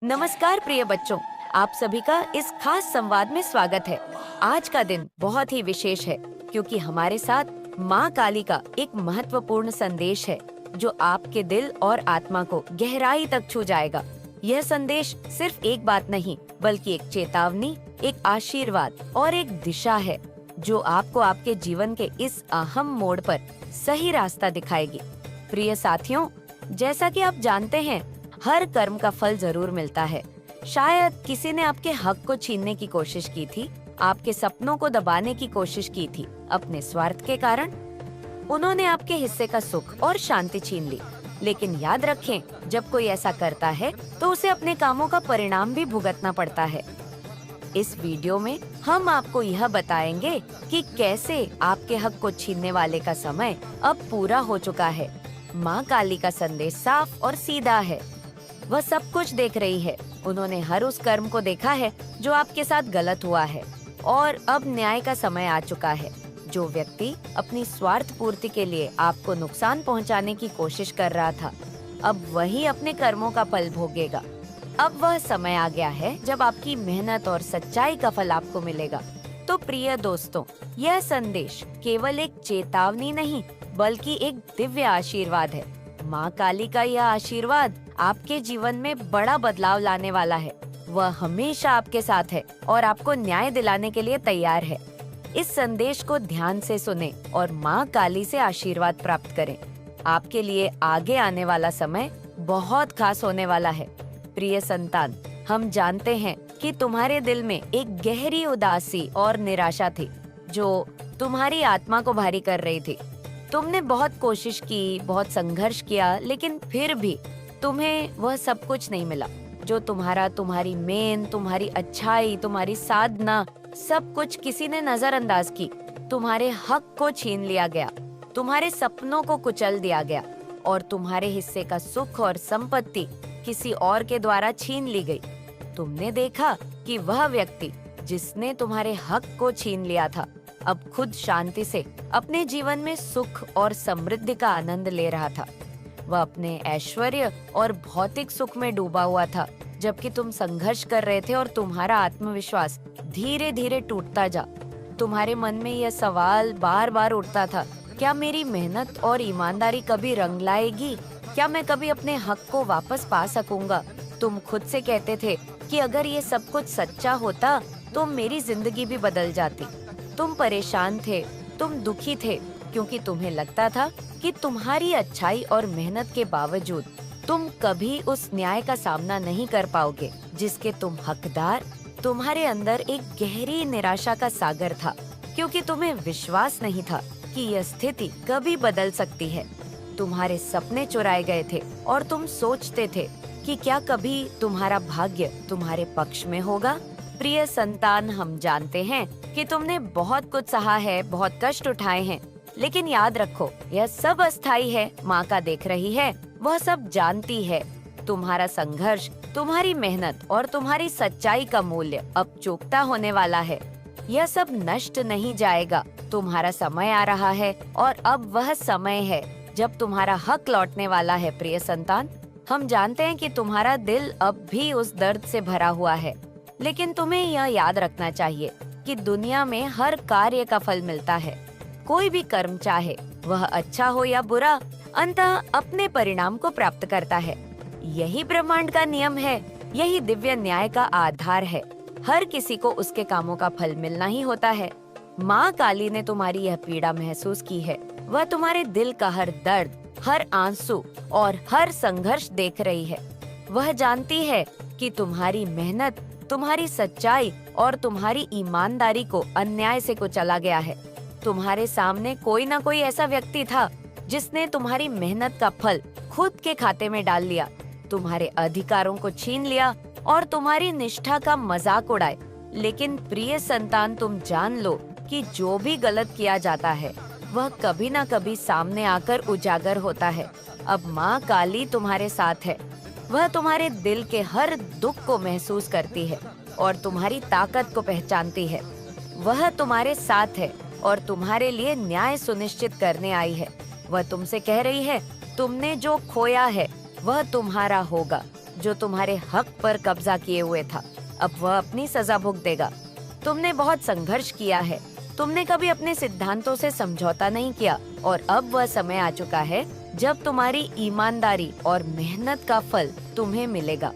नमस्कार प्रिय बच्चों, आप सभी का इस खास संवाद में स्वागत है। आज का दिन बहुत ही विशेष है क्योंकि हमारे साथ माँ काली का एक महत्वपूर्ण संदेश है जो आपके दिल और आत्मा को गहराई तक छू जाएगा। यह संदेश सिर्फ एक बात नहीं बल्कि एक चेतावनी, एक आशीर्वाद और एक दिशा है जो आपको आपके जीवन के इस अहम मोड़ पर सही रास्ता दिखाएगी। प्रिय साथियों, जैसा कि आप जानते हैं, हर कर्म का फल जरूर मिलता है। शायद किसी ने आपके हक को छीनने की कोशिश की थी, आपके सपनों को दबाने की कोशिश की थी। अपने स्वार्थ के कारण उन्होंने आपके हिस्से का सुख और शांति छीन ली। लेकिन याद रखें, जब कोई ऐसा करता है तो उसे अपने कामों का परिणाम भी भुगतना पड़ता है। इस वीडियो में हम आपको यह बताएंगे कि कैसे आपके हक को छीनने वाले का समय अब पूरा हो चुका है। माँ काली का संदेश साफ और सीधा है। वह सब कुछ देख रही है। उन्होंने हर उस कर्म को देखा है जो आपके साथ गलत हुआ है और अब न्याय का समय आ चुका है। जो व्यक्ति अपनी स्वार्थ पूर्ति के लिए आपको नुकसान पहुंचाने की कोशिश कर रहा था, अब वही अपने कर्मों का फल भोगेगा। अब वह समय आ गया है जब आपकी मेहनत और सच्चाई का फल आपको मिलेगा। तो प्रिय दोस्तों, यह संदेश केवल एक चेतावनी नहीं बल्कि एक दिव्य आशीर्वाद है। माँ काली का यह आशीर्वाद आपके जीवन में बड़ा बदलाव लाने वाला है। वह हमेशा आपके साथ है और आपको न्याय दिलाने के लिए तैयार है। इस संदेश को ध्यान से सुने और माँ काली से आशीर्वाद प्राप्त करें। आपके लिए आगे आने वाला समय बहुत खास होने वाला है। प्रिय संतान, हम जानते हैं कि तुम्हारे दिल में एक गहरी उदासी और निराशा थी जो तुम्हारी आत्मा को भारी कर रही थी। तुमने बहुत कोशिश की, बहुत संघर्ष किया, लेकिन फिर भी तुम्हें वह सब कुछ नहीं मिला जो तुम्हारी मेहनत, तुम्हारी अच्छाई, तुम्हारी साधना, सब कुछ किसी ने नजरअंदाज की। तुम्हारे हक को छीन लिया गया, तुम्हारे सपनों को कुचल दिया गया और तुम्हारे हिस्से का सुख और संपत्ति किसी और के द्वारा छीन ली गई। तुमने देखा कि वह व्यक्ति जिसने तुम्हारे हक को छीन लिया था अब खुद शांति से अपने जीवन में सुख और समृद्धि का आनंद ले रहा था। वह अपने ऐश्वर्य और भौतिक सुख में डूबा हुआ था, जबकि तुम संघर्ष कर रहे थे और तुम्हारा आत्मविश्वास धीरे धीरे टूटता जा। तुम्हारे मन में यह सवाल बार बार उठता था, क्या मेरी मेहनत और ईमानदारी कभी रंग लाएगी? क्या मैं कभी अपने हक को वापस पा सकूंगा? तुम खुद से कहते थे कि अगर ये सब कुछ सच्चा होता तो मेरी जिंदगी भी बदल जाती। तुम परेशान थे, तुम दुखी थे क्योंकि तुम्हें लगता था कि तुम्हारी अच्छाई और मेहनत के बावजूद तुम कभी उस न्याय का सामना नहीं कर पाओगे जिसके तुम हकदार। तुम्हारे अंदर एक गहरी निराशा का सागर था क्योंकि तुम्हें विश्वास नहीं था कि यह स्थिति कभी बदल सकती है। तुम्हारे सपने चुराए गए थे और तुम सोचते थे कि क्या कभी तुम्हारा भाग्य तुम्हारे पक्ष में होगा। प्रिय संतान, हम जानते हैं कि तुमने बहुत कुछ सहा है, बहुत कष्ट उठाए हैं, लेकिन याद रखो, यह सब अस्थायी है। माँ का देख रही है, वह सब जानती है। तुम्हारा संघर्ष, तुम्हारी मेहनत और तुम्हारी सच्चाई का मूल्य अब चुकता होने वाला है। यह सब नष्ट नहीं जाएगा। तुम्हारा समय आ रहा है और अब वह समय है जब तुम्हारा हक लौटने वाला है। प्रिय संतान, हम जानते हैं कि तुम्हारा दिल अब भी उस दर्द से भरा हुआ है, लेकिन तुम्हें यह याद रखना चाहिए कि दुनिया में हर कार्य का फल मिलता है। कोई भी कर्म, चाहे वह अच्छा हो या बुरा, अंततः अपने परिणाम को प्राप्त करता है। यही ब्रह्मांड का नियम है, यही दिव्य न्याय का आधार है। हर किसी को उसके कामों का फल मिलना ही होता है। माँ काली ने तुम्हारी यह पीड़ा महसूस की है। वह तुम्हारे दिल का हर दर्द, हर आंसू और हर संघर्ष देख रही है। वह जानती है कि तुम्हारी मेहनत, तुम्हारी सच्चाई और तुम्हारी ईमानदारी को अन्याय से कुचला गया है। तुम्हारे सामने कोई ना कोई ऐसा व्यक्ति था जिसने तुम्हारी मेहनत का फल खुद के खाते में डाल लिया, तुम्हारे अधिकारों को छीन लिया और तुम्हारी निष्ठा का मजाक उड़ाए। लेकिन प्रिय संतान, तुम जान लो कि जो भी गलत किया जाता है वह कभी ना कभी सामने आकर उजागर होता है। अब माँ काली तुम्हारे साथ है। वह तुम्हारे दिल के हर दुख को महसूस करती है और तुम्हारी ताकत को पहचानती है। वह तुम्हारे साथ है और तुम्हारे लिए न्याय सुनिश्चित करने आई है। वह तुमसे कह रही है, तुमने जो खोया है वह तुम्हारा होगा। जो तुम्हारे हक पर कब्जा किए हुए था, अब वह अपनी सजा भुगतेगा। तुमने बहुत संघर्ष किया है, तुमने कभी अपने सिद्धांतों से समझौता नहीं किया और अब वह समय आ चुका है जब तुम्हारी ईमानदारी और मेहनत का फल तुम्हें मिलेगा।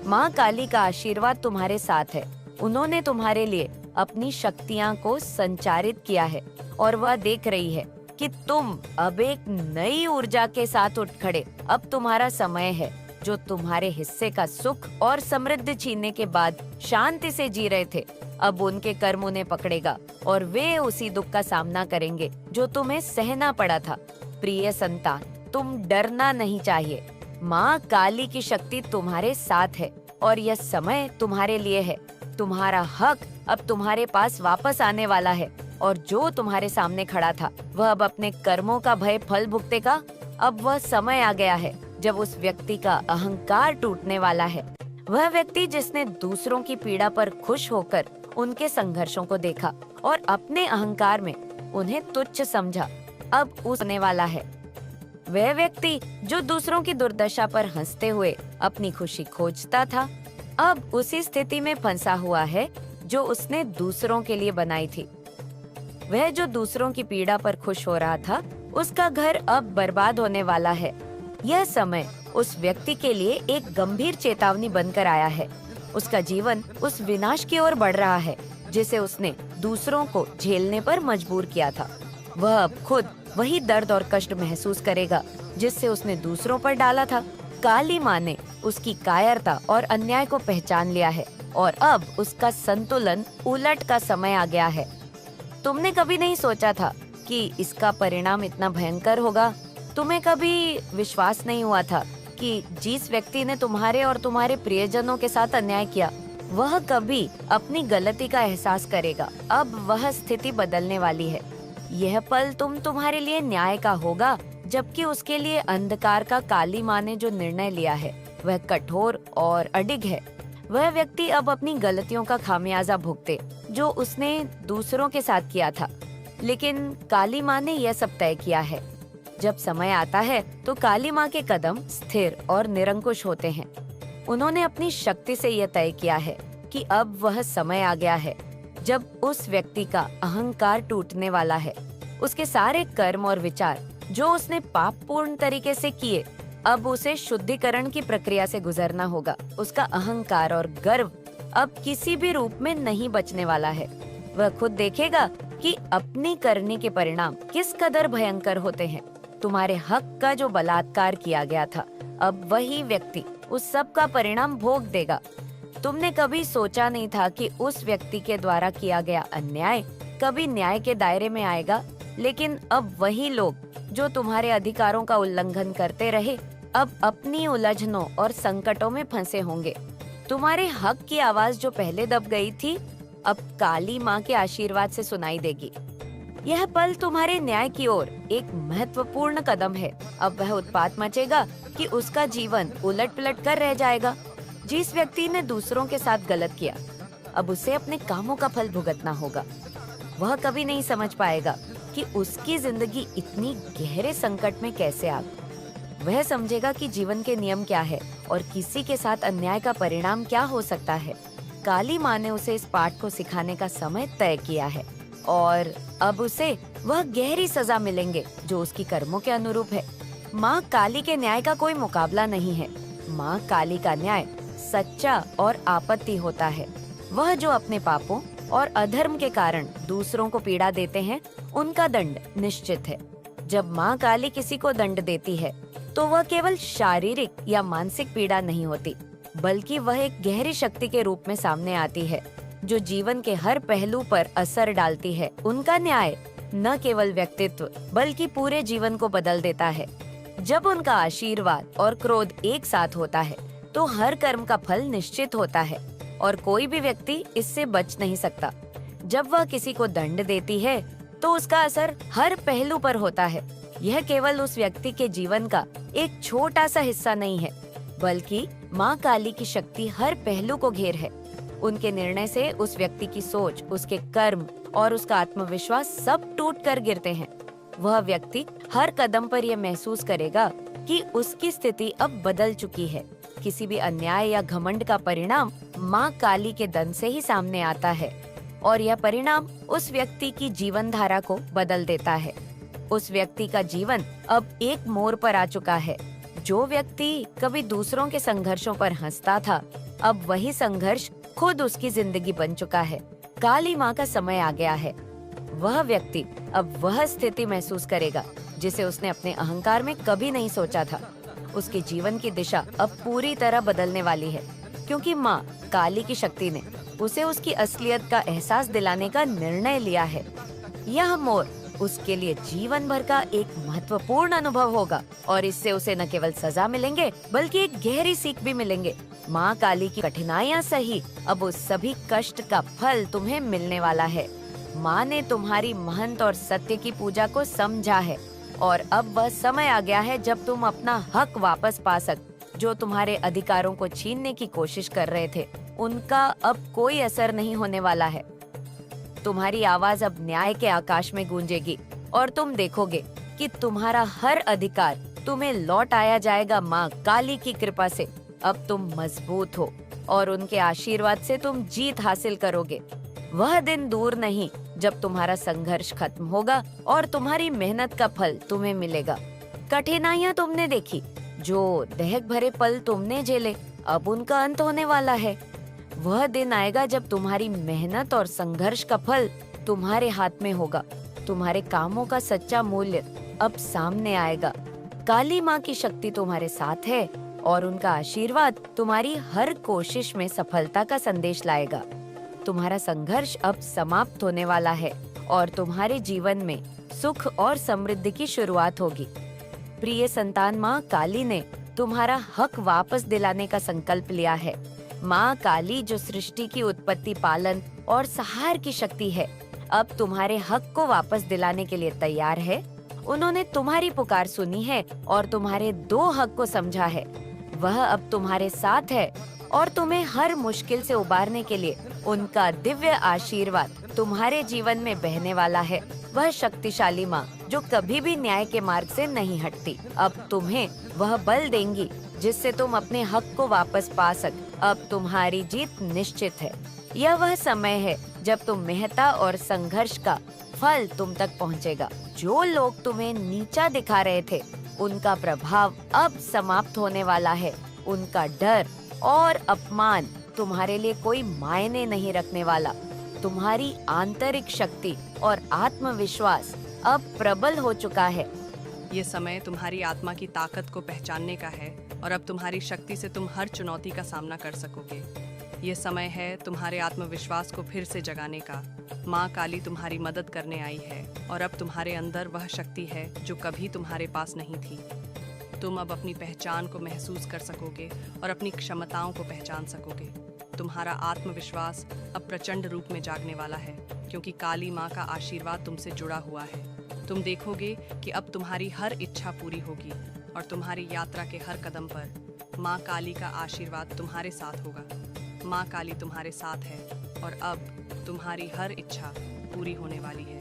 माँ काली का आशीर्वाद तुम्हारे साथ है। उन्होंने तुम्हारे लिए अपनी शक्तियाँ को संचारित किया है और वह देख रही है कि तुम अब एक नई ऊर्जा के साथ उठ खड़े। अब तुम्हारा समय है। जो तुम्हारे हिस्से का सुख और समृद्धि छीनने के बाद शांति से जी रहे थे, अब उनके कर्म उन्हें पकड़ेगा और वे उसी दुख का सामना करेंगे जो तुम्हें सहना पड़ा था। प्रिय संतान, तुम डरना नहीं चाहिए। माँ काली की शक्ति तुम्हारे साथ है और यह समय तुम्हारे लिए है। तुम्हारा हक अब तुम्हारे पास वापस आने वाला है और जो तुम्हारे सामने खड़ा था वह अब अपने कर्मों का भय फल भुगतेगा। अब वह समय आ गया है जब उस व्यक्ति का अहंकार टूटने वाला है। वह व्यक्ति जिसने दूसरों की पीड़ा पर खुश होकर उनके संघर्षों को देखा और अपने अहंकार में उन्हें तुच्छ समझा, अब उसने वाला है। वह व्यक्ति जो दूसरों की दुर्दशा पर हंसते हुए अपनी खुशी खोजता था, अब उसी स्थिति में फंसा हुआ है जो उसने दूसरों के लिए बनाई थी। वह जो दूसरों की पीड़ा पर खुश हो रहा था, उसका घर अब बर्बाद होने वाला है। यह समय उस व्यक्ति के लिए एक गंभीर चेतावनी बनकर आया है। उसका जीवन उस विनाश की ओर बढ़ रहा है जिसे उसने दूसरों को झेलने पर मजबूर किया था। वह अब खुद वही दर्द और कष्ट महसूस करेगा जिससे उसने दूसरों पर डाला था। काली माँ ने उसकी कायरता और अन्याय को पहचान लिया है और अब उसका संतुलन उलट का समय आ गया है। तुमने कभी नहीं सोचा था कि इसका परिणाम इतना भयंकर होगा। तुम्हें कभी विश्वास नहीं हुआ था कि जिस व्यक्ति ने तुम्हारे और तुम्हारे प्रियजनों के साथ अन्याय किया, वह कभी अपनी गलती का एहसास करेगा। अब वह स्थिति बदलने वाली है। यह पल तुम्हारे लिए न्याय का होगा, जबकि उसके लिए अंधकार का काली माँ ने जो निर्णय लिया है वह कठोर और अडिग है। वह व्यक्ति अब अपनी गलतियों का खामियाजा भुगते जो उसने दूसरों के साथ किया था, लेकिन काली माँ ने यह सब तय किया है। जब समय आता है तो काली माँ के कदम स्थिर और निरंकुश होते हैं। उन्होंने अपनी शक्ति से यह तय किया है कि अब वह समय आ गया है जब उस व्यक्ति का अहंकार टूटने वाला है। उसके सारे कर्म और विचार जो उसने पापपूर्ण तरीके से किए, अब उसे शुद्धिकरण की प्रक्रिया से गुजरना होगा। उसका अहंकार और गर्व अब किसी भी रूप में नहीं बचने वाला है। वह खुद देखेगा कि अपनी करने के परिणाम किस कदर भयंकर होते हैं। तुम्हारे हक का जो बलात्कार किया गया था, अब वही व्यक्ति उस सब का परिणाम भोग देगा। तुमने कभी सोचा नहीं था कि उस व्यक्ति के द्वारा किया गया अन्याय कभी न्याय के दायरे में आएगा, लेकिन अब वही लोग जो तुम्हारे अधिकारों का उल्लंघन करते रहे, अब अपनी उलझनों और संकटों में फंसे होंगे। तुम्हारे हक की आवाज जो पहले दब गई थी, अब काली माँ के आशीर्वाद से सुनाई देगी। यह पल तुम्हारे न्याय की ओर एक महत्वपूर्ण कदम है। अब वह उत्पात मचेगा कि उसका जीवन उलट पलट कर रह जाएगा। जिस व्यक्ति ने दूसरों के साथ गलत किया, अब उसे अपने कामों का फल भुगतना होगा। वह कभी नहीं समझ पाएगा कि उसकी जिंदगी इतनी गहरे संकट में कैसे आ गई। वह समझेगा कि जीवन के नियम क्या है और किसी के साथ अन्याय का परिणाम क्या हो सकता है। काली माँ ने उसे इस पाठ को सिखाने का समय तय किया है और अब उसे वह गहरी सजा मिलेंगे जो उसकी कर्मों के अनुरूप है। माँ काली के न्याय का कोई मुकाबला नहीं है। माँ काली का न्याय सच्चा और आपत्ति होता है। वह जो अपने पापों और अधर्म के कारण दूसरों को पीड़ा देते हैं, उनका दंड निश्चित है। जब माँ काली किसी को दंड देती है तो वह केवल शारीरिक या मानसिक पीड़ा नहीं होती, बल्कि वह एक गहरी शक्ति के रूप में सामने आती है जो जीवन के हर पहलू पर असर डालती है। उनका न्याय न केवल व्यक्तित्व बल्कि पूरे जीवन को बदल देता है। जब उनका आशीर्वाद और क्रोध एक साथ होता है तो हर कर्म का फल निश्चित होता है और कोई भी व्यक्ति इससे बच नहीं सकता। जब वह किसी को दंड देती है तो उसका असर हर पहलू पर होता है। यह केवल उस व्यक्ति के जीवन का एक छोटा सा हिस्सा नहीं है, बल्कि माँ काली की शक्ति हर पहलू को घेर है। उनके निर्णय से उस व्यक्ति की सोच, उसके कर्म और उसका आत्मविश्वास सब टूट कर गिरते हैं। वह व्यक्ति हर कदम पर यह महसूस करेगा कि उसकी स्थिति अब बदल चुकी है। किसी भी अन्याय या घमंड का परिणाम माँ काली के दंड से ही सामने आता है और यह परिणाम उस व्यक्ति की जीवन धारा को बदल देता है। उस व्यक्ति का जीवन अब एक मोड़ पर आ चुका है। जो व्यक्ति कभी दूसरों के संघर्षों पर हंसता था, अब वही संघर्ष खुद उसकी जिंदगी बन चुका है। काली माँ का समय आ गया है। वह व्यक्ति अब वह स्थिति महसूस करेगा जिसे उसने अपने अहंकार में कभी नहीं सोचा था। उसके जीवन की दिशा अब पूरी तरह बदलने वाली है, क्योंकि माँ काली की शक्ति ने उसे उसकी असलियत का एहसास दिलाने का निर्णय लिया है। यह मोड़ उसके लिए जीवन भर का एक महत्वपूर्ण अनुभव होगा और इससे उसे न केवल सजा मिलेंगे बल्कि एक गहरी सीख भी मिलेंगे। माँ काली की कठिनाइयाँ सही, अब उस सभी कष्ट का फल तुम्हें मिलने वाला है। माँ ने तुम्हारी महंत और सत्य की पूजा को समझा है और अब वह समय आ गया है जब तुम अपना हक वापस पा जो तुम्हारे अधिकारों को छीनने की कोशिश कर रहे थे, उनका अब कोई असर नहीं होने वाला है। तुम्हारी आवाज अब न्याय के आकाश में गूंजेगी और तुम देखोगे कि तुम्हारा हर अधिकार तुम्हें लौट आया जाएगा। माँ काली की कृपा से अब तुम मजबूत हो और उनके आशीर्वाद से तुम जीत हासिल करोगे। वह दिन दूर नहीं जब तुम्हारा संघर्ष खत्म होगा और तुम्हारी मेहनत का फल तुम्हें मिलेगा। कठिनाइयाँ तुमने देखी, जो दहक भरे पल तुमने झेले, अब उनका अंत होने वाला है। वह दिन आएगा जब तुम्हारी मेहनत और संघर्ष का फल तुम्हारे हाथ में होगा। तुम्हारे कामों का सच्चा मूल्य अब सामने आएगा। काली माँ की शक्ति तुम्हारे साथ है और उनका आशीर्वाद तुम्हारी हर कोशिश में सफलता का संदेश लाएगा। तुम्हारा संघर्ष अब समाप्त होने वाला है और तुम्हारे जीवन में सुख और समृद्धि की शुरुआत होगी। प्रिय संतान, माँ काली ने तुम्हारा हक वापस दिलाने का संकल्प लिया है। माँ काली, जो सृष्टि की उत्पत्ति, पालन और सहार की शक्ति है, अब तुम्हारे हक को वापस दिलाने के लिए तैयार है। उन्होंने तुम्हारी पुकार सुनी है और तुम्हारे दो हक को समझा है। वह अब तुम्हारे साथ है और तुम्हें हर मुश्किल से उबारने के लिए उनका दिव्य आशीर्वाद तुम्हारे जीवन में बहने वाला है। वह शक्तिशाली माँ, जो कभी भी न्याय के मार्ग से नहीं हटती, अब तुम्हें वह बल देंगी जिससे तुम अपने हक को वापस पा अब तुम्हारी जीत निश्चित है। यह वह समय है जब तुम मेहनत और संघर्ष का फल तुम तक पहुँचेगा। जो लोग तुम्हें नीचा दिखा रहे थे, उनका प्रभाव अब समाप्त होने वाला है। उनका डर और अपमान तुम्हारे लिए कोई मायने नहीं रखने वाला। तुम्हारी आंतरिक शक्ति और आत्मविश्वास अब प्रबल हो चुका है। ये समय तुम्हारी आत्मा की ताकत को पहचानने का है और अब तुम्हारी शक्ति से तुम हर चुनौती का सामना कर सकोगे। ये समय है तुम्हारे आत्मविश्वास को फिर से जगाने का। माँ काली तुम्हारी मदद करने आई है और अब तुम्हारे अंदर वह शक्ति है जो कभी तुम्हारे पास नहीं थी। तुम अब अपनी पहचान को महसूस कर सकोगे और अपनी क्षमताओं को पहचान सकोगे। तुम्हारा आत्मविश्वास अब प्रचंड रूप में जागने वाला है, क्योंकि काली माँ का आशीर्वाद तुमसे जुड़ा हुआ है। तुम देखोगे कि अब तुम्हारी हर इच्छा पूरी होगी और तुम्हारी यात्रा के हर कदम पर माँ काली का आशीर्वाद तुम्हारे साथ होगा। माँ काली तुम्हारे साथ है और अब तुम्हारी हर इच्छा पूरी होने वाली है।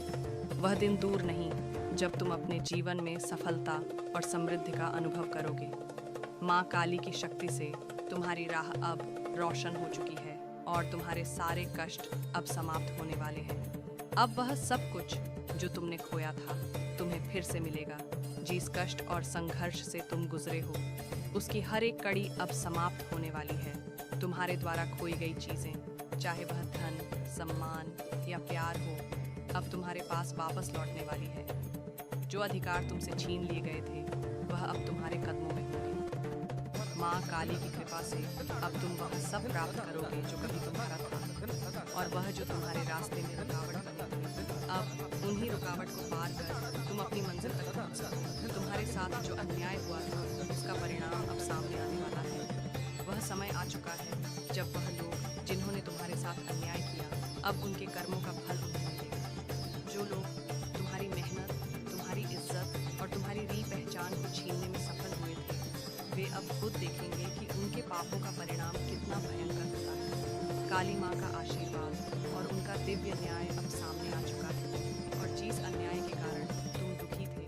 वह दिन दूर नहीं जब तुम अपने जीवन में सफलता और समृद्धि का अनुभव करोगे। माँ काली की शक्ति से तुम्हारी राह अब रोशन हो चुकी है और तुम्हारे सारे कष्ट अब समाप्त होने वाले हैं। अब वह सब कुछ जो तुमने खोया था तुम्हें फिर से मिलेगा। जिस कष्ट और संघर्ष से तुम गुजरे हो, उसकी हर एक कड़ी अब समाप्त होने वाली है। तुम्हारे द्वारा खोई गई चीजें, चाहे वह धन, सम्मान या प्यार हो, अब तुम्हारे पास वापस लौटने वाली है। जो अधिकार तुमसे छीन लिए गए थे, वह अब तुम्हारे कदमों में होंगे। माँ काली की कृपा से अब तुम वह सब प्राप्त करोगे जो कभी तुम्हारा था, और वह जो तुम्हारे रास्ते में रुकावट बने थे, अब उन्हीं रुकावट को पार कर तुम अपनी मंजिल तक पहुँच सको। तुम्हारे साथ जो अन्याय हुआ था, उसका परिणाम अब सामने आने वाला है। वह समय आ चुका है जब वह लोग जिन्होंने तुम्हारे साथ अन्याय किया, अब उनके कर्मों का फल उन्हें मिलेगा। जो लोग तुम्हारी मेहनत, तुम्हारी इज्जत और तुम्हारी री पहचान को छीनने में सफल हुए थे, वे अब खुद देखेंगे कि उनके पापों का परिणाम कितना भयंकर होता है। काली माँ का आशीर्वाद और उनका दिव्य न्याय अब सामने आ चुका है, और जिस अन्याय के कारण तुम दुखी थे,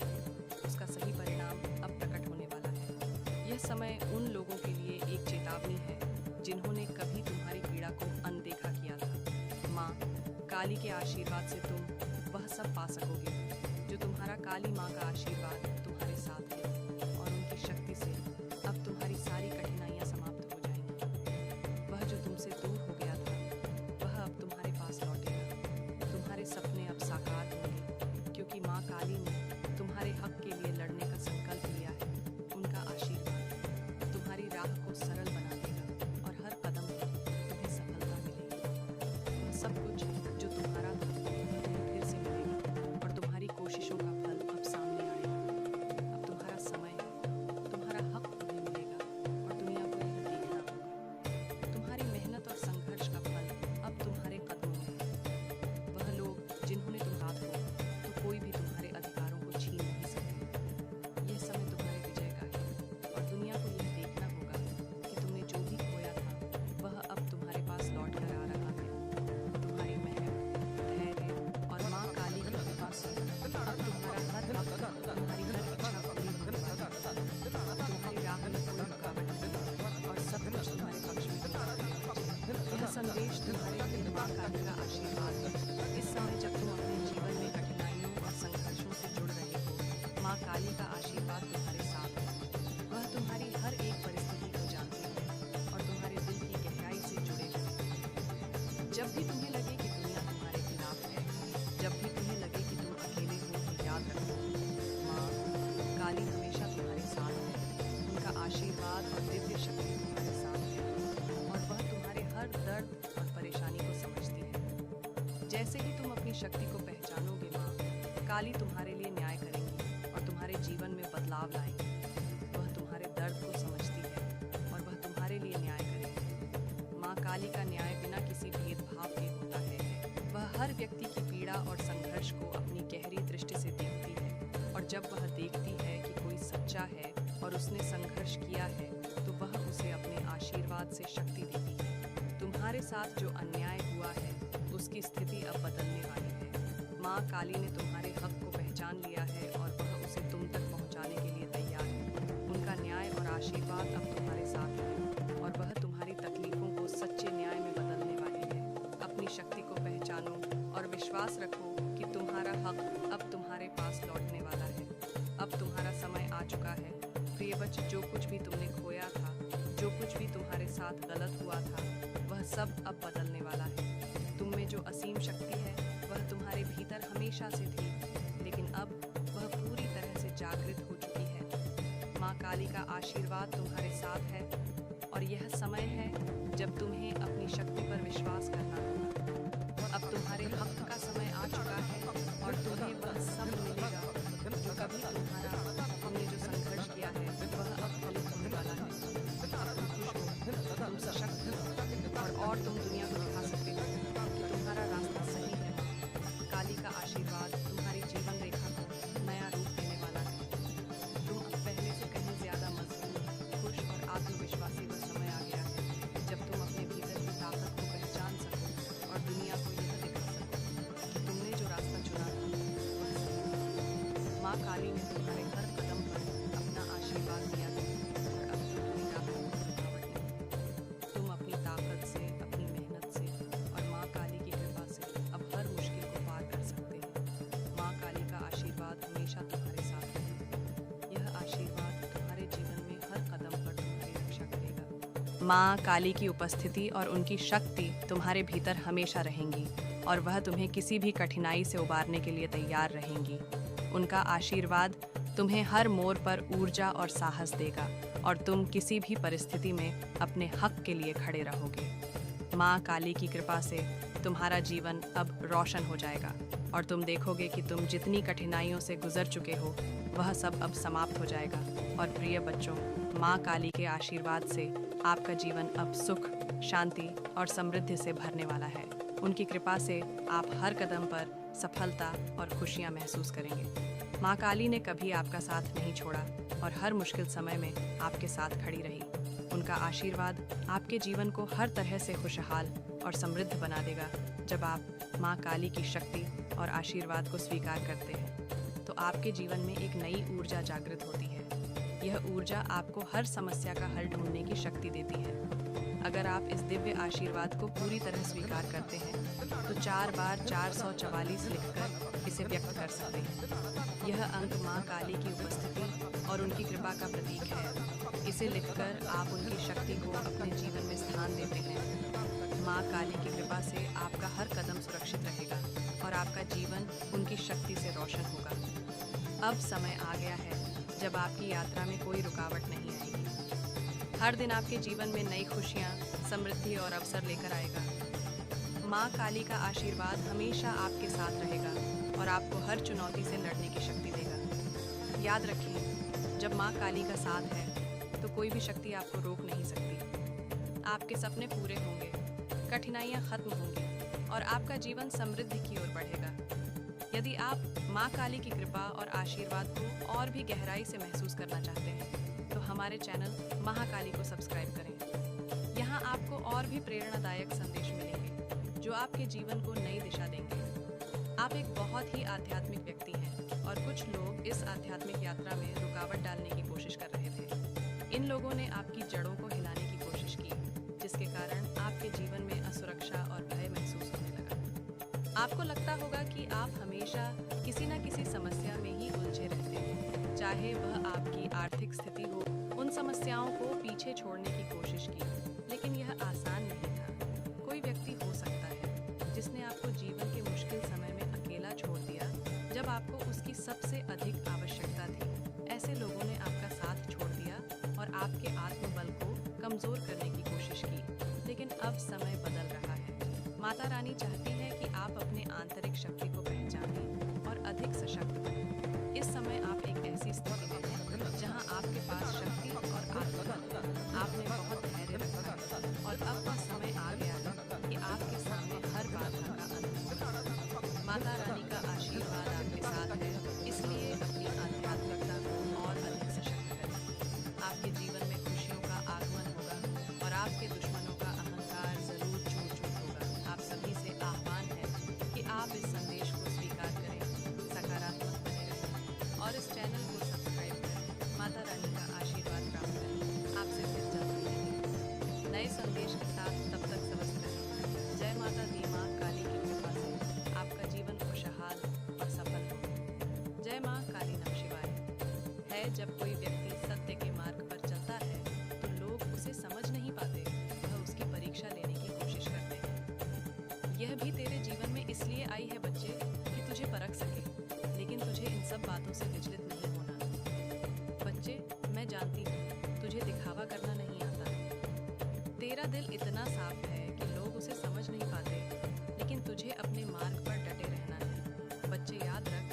उसका सही परिणाम अब प्रकट होने वाला है। यह समय उन लोगों के लिए एक चेतावनी काली के आशीर्वाद से तुम वह सब पा सकोगे जो तुम्हारा काली माँ का आशीर्वाद तुम्हारे साथ है, और उनकी शक्ति से अब तुम्हारी सारी कठिनाइयाँ समाप्त हो जाएंगी। वह जो तुमसे दूर हो गया था वह अब तुम्हारे पास लौटेगा। तुम्हारे सपने अब साकार होंगे, क्योंकि माँ काली ने तुम्हारे हक के लिए लड़ने का संकल्प लिया है। उनका आशीर्वाद तुम्हारी राह को सरल बना देगा और हर कदम पर तुम्हें सफलता मिलेगी। वह सब कुछ जो तुम्हारा था तुम्हें फिर से मिलेगा, और तुम्हारी कोशिशों का फल अब सामने आएगा। अब तुम्हारा समय है, तुम्हारा हक तुम्हें मिलेगा, और दुनिया को यह देखना होगा। तुम्हारी मेहनत और संघर्ष का फल अब तुम्हारे कदमों में है। वह लोग जिन्होंने तुम साथ हो, तो कोई भी तुम्हारे अधिकारों को छीन नहीं सकता। यह समय तुम्हारे विजय का है, और दुनिया को यह देखना होगा कि तुमने जो भी खोया था वह अब तुम्हारे पास लौट कर आ रहा है। तुम्हारी मेहनत, धैर्य और माँ काली की कृपा से अब तुम्हारा हर हक, तुम्हारी हर इच्छा पूरी होने वाली है। अब तुम्हारी राह में कोई रुकावट नहीं, और सब कुछ तुम्हारे पक्ष में है। यह संदेश तुम्हारे लिए माँ काली का आशीर्वाद है। इस समय जब तुम अपने जीवन में कठिनाइयों और संघर्षों से जुड़ रहे हो, माँ काली का आशीर्वाद तुम्हारे साथ है। वह तुम्हारी हर एक परिस्थिति को जानती है और तुम्हारे दिल की गहराई से जुड़े हुए हैं। जब भी तुम्हें लगे कि दुनिया तुम्हारे खिलाफ है, जब भी तुम्हें लगे कि तुम अकेले हो, तो याद रखो, माँ काली हमेशा तुम्हारे साथ है। उनका आशीर्वाद और दिव्य शक्ति तुम्हारे साथ है, और वह तुम्हारे हर दर्द और परेशानी को समझती है। जैसे ही तुम अपनी शक्ति को पहचानोगे, माँ काली तुम्हारे लिए न्याय करेंगी और तुम्हारे जीवन में बदलाव लाएंगी। वह तुम्हारे दर्द को समझती है और वह तुम्हारे लिए न्याय करेगी। माँ काली का न्याय बिना किसी भेदभाव के होता है। वह हर व्यक्ति की पीड़ा और संघर्ष को अपनी गहरी दृष्टि से देखती है, और जब वह देखती है कि कोई सच्चा है और उसने संघर्ष किया है, तो वह उसे अपने आशीर्वाद से शक्ति देती है। तुम्हारे साथ जो अन्याय हुआ है उसकी स्थिति अब बदलने वाली है। माँ काली ने तुम्हारे हक को पहचान लिया है और वह उसे तुम तक पहुँचाने के लिए तैयार है। उनका न्याय और आशीर्वाद अब तुम्हारे साथ है, और वह तुम्हारी तकलीफों को सच्चे न्याय में बदलने वाली है। अपनी शक्ति को पहचानो और विश्वास रखो कि तुम्हारा हक अब तुम्हारे पास लौटने वाला है। अब तुम्हारा समय आ चुका है। प्रिय बच्चे, जो कुछ भी तुमने खोया था, जो कुछ भी तुम्हारे साथ गलत हुआ था, वह सब अब बदलने वाला है। तुम में जो असीम शक्ति है वह तुम्हारे भीतर हमेशा से थी, लेकिन अब वह पूरी तरह से जागृत हो चुकी है। माँ काली का आशीर्वाद तुम्हारे साथ है, और यह समय है जब तुम्हें अपनी शक्ति पर विश्वास करना होगा। अब तुम्हारे हक का समय आ चुका है, और तुम्हें वह सब मिलेगा जो कभी तुमने जो संघर्ष किया है वह अब फलित होने वाला है। तुम खुश हो, तुम सशक्त हो, और तुम दुनिया को दिखा सकते हो कि तुम्हारा रास्ता सही है। काली का आशीर्वाद तुम्हारी जीवन रेखा को नया रूप देने वाला है। तुम अब पहले से कहीं ज्यादा मजबूत, खुश और आत्मविश्वासी का समय आ गया है, जब तुम अपने भीतर की ताकत को पहचान सको और दुनिया को यह दिखा सको कि तुमने जो रास्ता चुना था वह सही था। माँ काली ने तुम्हारे हर कदम पर अपना आशीर्वाद दिया है, और अब तुम्हारी राह में रुकावट नहीं। तुम अपनी ताकत से, अपनी मेहनत से और माँ काली की कृपा से अब हर मुश्किल को पार कर सकते हैं। माँ काली का आशीर्वाद हमेशा तुम्हारे साथ है। यह आशीर्वाद तुम्हारे जीवन में हर कदम पर तुम्हारी रक्षा करेगा। माँ काली की उपस्थिति और उनकी शक्ति तुम्हारे भीतर हमेशा रहेंगी, और वह तुम्हें किसी भी कठिनाई से उबारने के लिए तैयार रहेंगी। उनका आशीर्वाद तुम्हें हर मोड़ पर ऊर्जा और साहस देगा, और तुम किसी भी परिस्थिति में अपने हक के लिए खड़े रहोगे। माँ काली की कृपा से तुम्हारा जीवन अब रोशन हो जाएगा, और तुम देखोगे कि तुम जितनी कठिनाइयों से गुजर चुके हो वह सब अब समाप्त हो जाएगा। और प्रिय बच्चों, माँ काली के आशीर्वाद से आपका जीवन अब सुख, शांति और समृद्धि से भरने वाला है। उनकी कृपा से आप हर कदम पर सफलता और खुशियाँ महसूस करेंगे। माँ काली ने कभी आपका साथ नहीं छोड़ा, और हर मुश्किल समय में आपके साथ खड़ी रही। उनका आशीर्वाद आपके जीवन को हर तरह से खुशहाल और समृद्ध बना देगा। जब आप माँ काली की शक्ति और आशीर्वाद को स्वीकार करते हैं, तो आपके जीवन में एक नई ऊर्जा जागृत होती है। यह ऊर्जा आपको हर समस्या का हल ढूंढने की शक्ति देती है। अगर आप इस दिव्य आशीर्वाद को पूरी तरह स्वीकार करते हैं तो 4 बार 444 लिखकर इसे व्यक्त कर सकते हैं। यह अंक माँ काली की उपस्थिति और उनकी कृपा का प्रतीक है। इसे लिखकर आप उनकी शक्ति को अपने जीवन में स्थान देते हैं। माँ काली की कृपा से आपका हर कदम सुरक्षित रहेगा और आपका जीवन उनकी शक्ति से रोशन होगा। अब समय आ गया है जब आपकी यात्रा में कोई रुकावट नहीं आएगी। हर दिन आपके जीवन में नई खुशियाँ, समृद्धि और अवसर लेकर आएगा। माँ काली का आशीर्वाद हमेशा आपके साथ रहेगा और आपको हर चुनौती से लड़ने की शक्ति देगा। याद रखिए, जब माँ काली का साथ है तो कोई भी शक्ति आपको रोक नहीं सकती। आपके सपने पूरे होंगे, कठिनाइयाँ खत्म होंगी और आपका जीवन समृद्धि की ओर बढ़ेगा। यदि आप माँ काली की कृपा और आशीर्वाद को और भी गहराई से महसूस करना चाहते हैं तो हमारे चैनल महाकाली को सब्सक्राइब करें। यहाँ आपको और भी प्रेरणादायक संदेश मिलेंगे जो आपके जीवन को नई दिशा देंगे। आप एक बहुत ही आध्यात्मिक व्यक्ति हैं और कुछ लोग इस आध्यात्मिक यात्रा में रुकावट डालने की कोशिश कर रहे थे। इन लोगों ने आपकी जड़ों को हिलाने की कोशिश की, जिसके कारण आपके जीवन में असुरक्षा और भय महसूस होने लगा। आपको लगता होगा कि आप हमेशा किसी न किसी समस्या में ही उलझे रहते हैं, चाहे वह आपकी आर्थिक स्थिति हो। उन समस्याओं को पीछे छोड़ने की कोशिश की, लेकिन यह आसान नहीं था। कोई व्यक्ति हो सकता है जिसने आपको जीवन के मुश्किल समय में अकेला छोड़ दिया जब आपको उसकी सबसे अधिक आवश्यकता थी। ऐसे लोगों ने आपका साथ छोड़ दिया और आपके आत्मबल को कमजोर करने की कोशिश की। लेकिन अब समय बदल रहा है। माता रानी चाहती है कि आप अपने आंतरिक शक्ति को पहचानें और अधिक सशक्त बनें। इस समय आप एक ऐसी स्थिति में हैं जहां आपके पास शक्ति और आत्मबल, आपने बहुत धैर्य रखा है और अब वह समय आ गया है कि आपके सामने हर बाधा का अंत हो। माता रानी का आशीर्वाद आपके साथ है, इसलिए अपनी आध्यात्मिकता को और अधिक सशक्त करें। आपके जीवन में खुशियों का आगमन होगा और आपके दुश्मनों का अहंकार जरूर चूर-चूर होगा। आप सभी से आह्वान है कि आप इस संदेश को स्वीकार करें, सकारात्मक बने रहें और इस चैनल को सब्सक्राइब करें। माता रानी का आशीर्वाद प्राप्त करें। आपसे फिर जल्द मिलेंगे नए संदेश के साथ। तब तक स्वस्थ रहें। जय माता दी। माँ काली की कृपा से आपका जीवन खुशहाल और सफल हो। जय माँ काली। नमः शिवाय। है जब कोई व्यक्ति सत्य के मार्ग पर चलता है तो लोग उसे समझ नहीं पाते, वह उसकी परीक्षा लेने की कोशिश करते हैं। यह भी तेरे जीवन में इसलिए आई है बच्चे कि तुझे परख सके, लेकिन तुझे इन सब बातों से विचलित नहीं होना। बच्चे, मैं जानती हूँ तुझे दिखावा करना नहीं आता। तेरा दिल इतना साफ है कि लोग उसे समझ नहीं पाते, लेकिन तुझे अपने मार्ग पर डटे रहना है। बच्चे याद रख,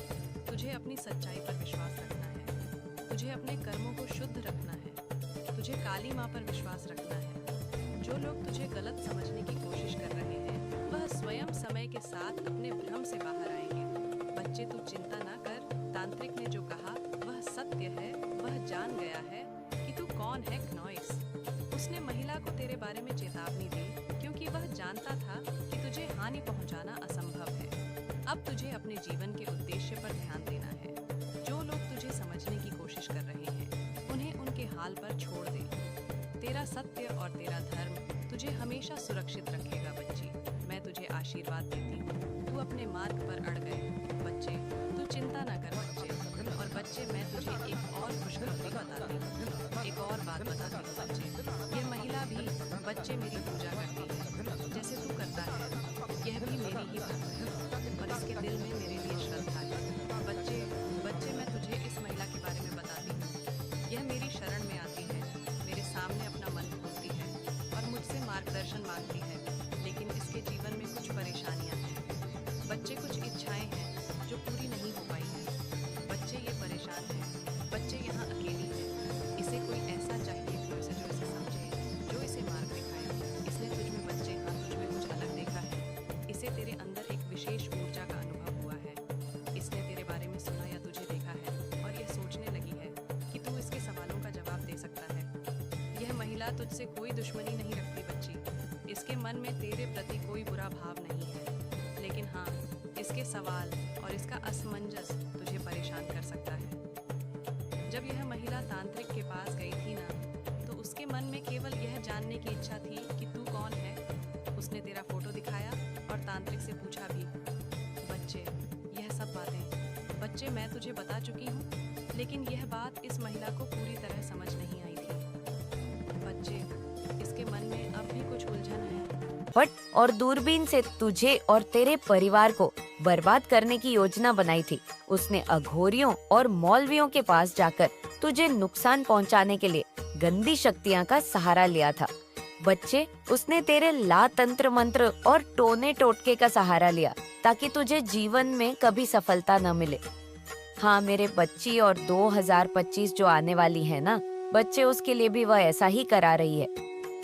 तुझे अपनी सच्चाई पर विश्वास रखना है, तुझे अपने कर्मों को शुद्ध रखना है, तुझे काली माँ पर विश्वास रखना है। जो लोग तुझे गलत समझने की कोशिश कर रहे हैं वह स्वयं समय के साथ अपने भ्रम से बाहर आएंगे। बच्चे, तू चिंता ना कर। तांत्रिक ने जो कहा वह सत्य है। वह जान गया है कि तू कौन है। क्नॉइस, उसने महिला को तेरे बारे में चेतावनी दी क्योंकि वह जानता था कि तुझे हानि पहुंचाना असंभव है। अब तुझे अपने जीवन के उद्देश्य पर ध्यान देना है। जो लोग तुझे समझने की कोशिश कर रहे हैं उन्हें उनके हाल पर छोड़ दे। तेरा सत्य और तेरा धर्म तुझे हमेशा सुरक्षित रखेगा। बच्ची, मैं तुझे आशीर्वाद देती हूँ। तू अपने मार्ग पर अड़ गए। बच्चे, तू चिंता न कर। और बच्चे, मैं तुझे एक और खुशखबरी बताती हूँ, एक और बात बताती हूँ। बच्चे, ये महिला भी बच्चे मेरी पूजा करती है जैसे तू करता है। यह भी मेरी ही भक्त है और इसके दिल में मेरे लिए श्रद्धा है। बच्चे, मैं तुझे इस महिला के बारे में बताती हूँ। यह मेरी शरण में आती है, मेरे सामने अपना मन खोलती है और मुझसे मार्गदर्शन मांगती है, लेकिन इसके जीवन में कुछ परेशानियाँ हैं। बच्चे, कुछ इच्छाएं हैं जो पूरी नहीं हो पाई हैं। बच्चे, ये परेशान है। बच्चे, यहाँ अकेली है। इसे कोई ऐसा चाहिए जो इसे समझे, जो इसे मार्ग दिखाए। इसने तुझ में बच्चे, हाँ, तुझ में कुछ अलग देखा है। इसे तेरे अंदर एक विशेष ऊर्जा का अनुभव हुआ है। इसने तेरे बारे में सुना या तुझे देखा है और यह सोचने लगी है कि तू इसके सवालों का जवाब दे सकता है। यह महिला तुझसे कोई दुश्मनी नहीं रखती। बच्ची, इसके मन में तेरे प्रति कोई बुरा भाव नहीं है, लेकिन हाँ, इसके सवाल और इसका असमंजस तुझे परेशान कर सकता है। जब यह महिला तांत्रिक के पास गई थी ना, तो उसके मन में केवल यह जानने की इच्छा थी कि तू कौन है। उसने तेरा फोटो दिखाया और तांत्रिक से पूछा भी। बच्चे, यह सब बातें बच्चे मैं तुझे बता चुकी हूँ, लेकिन यह बात इस महिला को पूरी तरह समझ नहीं आई थी। बच्चे, इसके मन में अब भी कुछ उलझन है। बट और दूरबीन से तुझे और तेरे परिवार को बर्बाद करने की योजना बनाई थी। उसने अघोरियों और मौलवियों के पास जाकर तुझे नुकसान पहुंचाने के लिए गंदी शक्तियां का सहारा लिया था। बच्चे, उसने तेरे ला तंत्र मंत्र और टोने टोटके का सहारा लिया ताकि तुझे जीवन में कभी सफलता न मिले। हाँ मेरे बच्ची, और 2025 जो आने वाली है ना बच्चे, उसके लिए भी वह ऐसा ही करा रही है।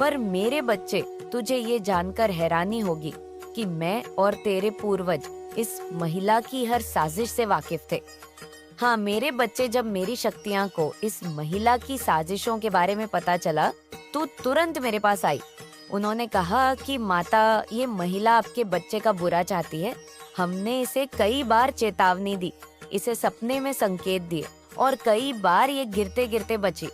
पर मेरे बच्चे, तुझे ये जानकर हैरानी होगी कि मैं और तेरे पूर्वज इस महिला की हर साजिश से वाकिफ थे। हाँ मेरे बच्चे, जब मेरी शक्तियाँ को इस महिला की साजिशों के बारे में पता चला तो तुरंत मेरे पास आई। उन्होंने कहा कि माता, ये महिला आपके बच्चे का बुरा चाहती है। हमने इसे कई बार चेतावनी दी, इसे सपने में संकेत दिए और कई बार ये गिरते गिरते बची।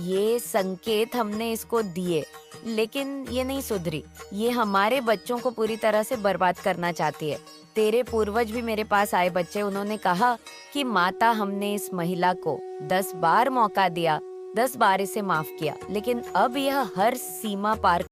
ये संकेत हमने इसको दिए, लेकिन ये नहीं सुधरी। ये हमारे बच्चों को पूरी तरह से बर्बाद करना चाहती है। तेरे पूर्वज भी मेरे पास आए बच्चे, उन्होंने कहा कि माता, हमने इस महिला को 10 बार मौका दिया, 10 बार इसे माफ किया, लेकिन अब यह हर सीमा पार